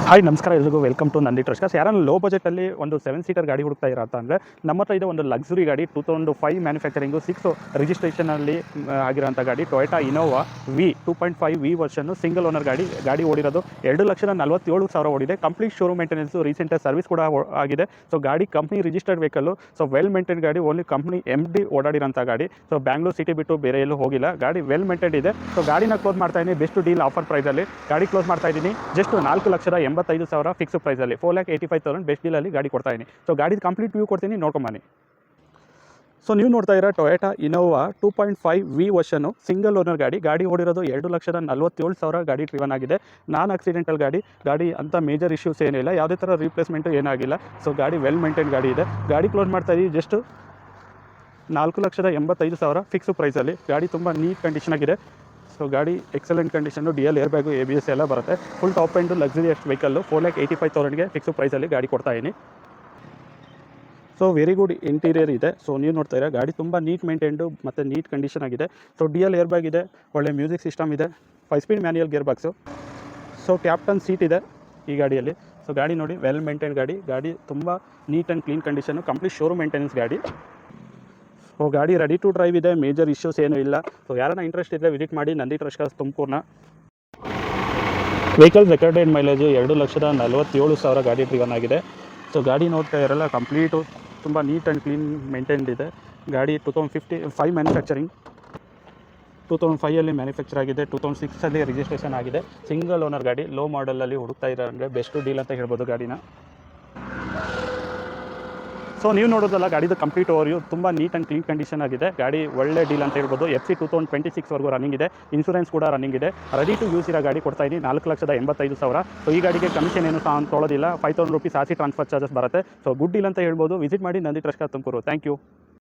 Hi ನಮಸ್ಕಾರ ಎಲ್ರಿಗೂ welcome to Nandi trust. ಯಾರನ್ನ ಲೋ ಬಜೆಟಲ್ಲಿ ಒಂದು 7 ಸೀಟರ್ ಗಾಡಿ ಹುಡುಕ್ತಾ ಇರೋ ಅಂದರೆ ನಮ್ಮ ಹತ್ರ ಇದೆ ಒಂದು ಲಕ್ಸುರಿ ಗಾಡಿ 2005 ಮ್ಯಾನುಫ್ಯಾಕ್ಚರಿಂಗು 6 ರಿಜಿಸ್ಟ್ರೇಷನಲ್ಲಿ ಆಗಿರೋಂಥ ಗಾಡಿ Toyota Innova V 2.5 V version single owner ಗಾಡಿ ಓಡಿರೋದು 2,47,000 ಓಡಿದೆ. ಕಂಪ್ಲೀಟ್ ಶೋರೂಮ್ ಮೇಂಟೆನೆನ್ಸು, ರೀಸೆಂಟಾಗಿ ಸರ್ವಿಸ್ ಕೂಡ ಆಗಿದೆ. ಸೊ ಗಾಡಿ company registered vehicle, so well maintain ಗಾಡಿ, ಓನ್ಲಿ ಕಂಪ್ನಿ MD ಓಡಾಡಿರೋಂಥ ಗಾಡಿ. ಸೊ ಬ್ಯಾಂಗ್ಳೂರ್ ಸಿಟಿ ಬಿಟ್ಟು ಬೇರೆ ಎಲ್ಲೂ ಹೋಗಿಲ್ಲ, ಗಾಡಿ ವೆಲ್ ಮೇಂಟೈನ್ ಇದೆ. ಸೊ ಗಾಡಿನ ಕ್ಲೋಸ್ ಮಾಡ್ತಾ ಇದ್ದೀನಿ ಬೆಸ್ಟ್ ಡೀಲ್ ಆಫರ್ ಪ್ರೈಸಲ್ಲಿ ಗಾಡಿ ಕ್ಲೋಸ್ ಮಾಡ್ತಾ ಇದ್ದೀನಿ. ಜಸ್ಟ್ 4,85,000 ಫಿಕ್ಸ್ ಪ್ರೈಸಲ್ಲಿ 4,85,000 ಬೆಸ್ಟ್ ಡೀಲಲ್ಲಿ ಗಾಡಿ ಕೊಡ್ತಾ ಇದ್ದೀನಿ. ಸೊ ಗಾಡಿ ಕಂಪ್ಲೀಟ್ ವ್ಯೂ ಕೊಡ್ತೀನಿ, ನೋಡ್ಕೊಂಬನ್ನಿ. ಸೊ ನೀವು ನೋಡ್ತಾ ಇರೋ ಟೊಯೋಟಾ ಇನೋವಾ 2.5 ವಿ ವರ್ಷನು ಸಿಂಗಲ್ ಓನರ್ ಗಾಡಿ ಓಡಿರೋದು 2,47,000 ಗಾಡಿ ಡ್ರಿವನ್ ಆಗಿದೆ. ನಾನ್ ಆಕ್ಸಿಡೆಂಟಲ್ ಗಾಡಿ ಅಂತ ಮೇಜರ್ ಇಶ್ಯೂಸ್ ಏನಿಲ್ಲ, ಯಾವುದೇ ಥರ ರೀಪ್ಲೇಸ್ಮೆಂಟು ಏನಾಗಿಲ್ಲ. ಸೊ ಗಾಡಿ ವೆಲ್ ಮೇಂಟೈನ್ ಗಾಡಿ ಇದೆ. ಗಾಡಿ ಕ್ಲೋಸ್ ಮಾಡ್ತಾ ಇದ್ದೀವಿ ಜಸ್ಟ್ 4,85,000 ಫಿಕ್ಸ್ ಪ್ರೈಸಲ್ಲಿ. ಗಾಡಿ ತುಂಬ ನೀಟ್ ಕಂಡೀಷನ್ ಆಗಿದೆ. ಸೊ ಗಾಡಿ excellent condition, DL air bag, ABS ಎಲ್ಲ ಬರುತ್ತೆ. Full top and luxurious vehicle 4,85,000ಗೆ ಫಿಕ್ಸ್ ಪ್ರೈಸಲ್ಲಿ ಗಾಡಿ ಕೊಡ್ತಾಯಿದ್ದೀನಿ. ಸೊ ವೆರಿ ಗುಡ್ ಇಂಟೀರಿಯರ್ ಇದೆ. ಸೊ ನೀವು ನೋಡ್ತಾ ಇರೋ ಗಾಡಿ ತುಂಬ ನೀಟ್ ಮೇಂಟೈನ್ಡು ಮತ್ತು ನೀಟ್ ಕಂಡೀಷನ್ ಆಗಿದೆ. ಸೊ DL ಏರ್ ಬ್ಯಾಗ್ ಇದೆ, ಒಳ್ಳೆ ಮ್ಯೂಸಿಕ್ ಸಿಸ್ಟಮ್ ಇದೆ, 5 speed manual gear box. So captain seat ಇದೆ ಈ ಗಾಡಿಯಲ್ಲಿ. ಸೊ ಗಾಡಿ ನೋಡಿ ವೆಲ್ ಮೇಂಟೈನ್ ಗಾಡಿ ತುಂಬ neat and clean condition, complete showroom maintenance ಗಾಡಿ. ಸೊ ಗಾಡಿ ರೆಡಿ ಟು ಡ್ರೈವ್ ಇದೆ, ಮೇಜರ್ ಇಶ್ಯೂಸ್ ಏನೂ ಇಲ್ಲ. ಸೊ ಯಾರನ್ನ ಇಂಟ್ರೆಸ್ಟ್ ಇದ್ದರೆ ವಿಸಿಟ್ ಮಾಡಿ ನಂದಿ ಟ್ರಸ್ಟ್ ತುಮಕೂರನ್ನ. ವೆಹಿಕಲ್ ರೆಕಾರ್ಡೆಡ್ ಮೈಲೇಜು 2,47,000 ಗಾಡಿ ಡ್ರಿವನ್ ಆಗಿದೆ. ಸೊ ಗಾಡಿ ನೋಡ್ತಾ ಇರಲ್ಲ, ಕಂಪ್ಲೀಟು ತುಂಬ ನೀಟ್ ಆ್ಯಂಡ್ ಕ್ಲೀನ್ ಮೇಂಟೈನ್ಡ್ ಇದೆ. ಗಾಡಿ 2005 ಮ್ಯಾನುಫ್ಯಾಕ್ಚರಿಂಗ್, 2005 ಮ್ಯಾನುಫ್ಯಾಕ್ಚರ್ ಆಗಿದೆ, 2006 ರಿಜಿಸ್ಟ್ರೇಷನ್ ಆಗಿದೆ. ಸಿಂಗಲ್ ಓನರ್ ಗಾಡಿ, ಲೋ ಮಾಡಲಲ್ಲಿ ಹುಡುಕ್ತಾ ಇರೋ ಅಂದರೆ ಬೆಸ್ಟ್ ಡೀಲ್ ಅಂತ ಹೇಳ್ಬೋದು ಗಾಡಿನ. ಸೊ ನೀವು ನೋಡೋದಲ್ಲ ಗಾಡಿದು ಕಂಪ್ಲೀಟ್ ಓವರ್ವ್ಯೂ, ತುಂಬ ನೀಟ್ ಆ್ಯಂಡ್ ಕ್ಲೀನ್ ಕಂಡೀಷನ್ ಆಗಿದೆ. ಗಾಡಿ ಒಳ್ಳೆ ಡೀಲ್ ಅಂತ ಹೇಳ್ಬೋದು. FC 2026 ರನ್ನಿಂಗ್ ಇದೆ, ಇನ್ಶೂರೆನ್ಸ್ ಕೂಡ ರನ್ನಿಂಗ್ ಇದೆ. ರೆಡಿ ಟು ಯೂಸ್ ಇರೋ ಗಾಡಿ ಕೊಡ್ತಾ ಇದ್ದೀನಿ 4,85,000. ಸೊ ಈ ಗಾಡಿಗೆ ಕಮಿಷನ್ ಏನು ತೊಗೊಳ್ಳೋದಿಲ್ಲ, 5,000 ರೂಪೀಸ್ RC ಟ್ರಾನ್ಸ್ಫರ್ ಚಾರ್ಜಸ್ ಬರುತ್ತೆ. ಸೊ ಗುಡ್ ಡೀಲ್ ಅಂತ ಹೇಳ್ಬೋದು. ವಿಸಿಟ್ ಮಾಡಿ Nandi trust Tumakuru. Thank you.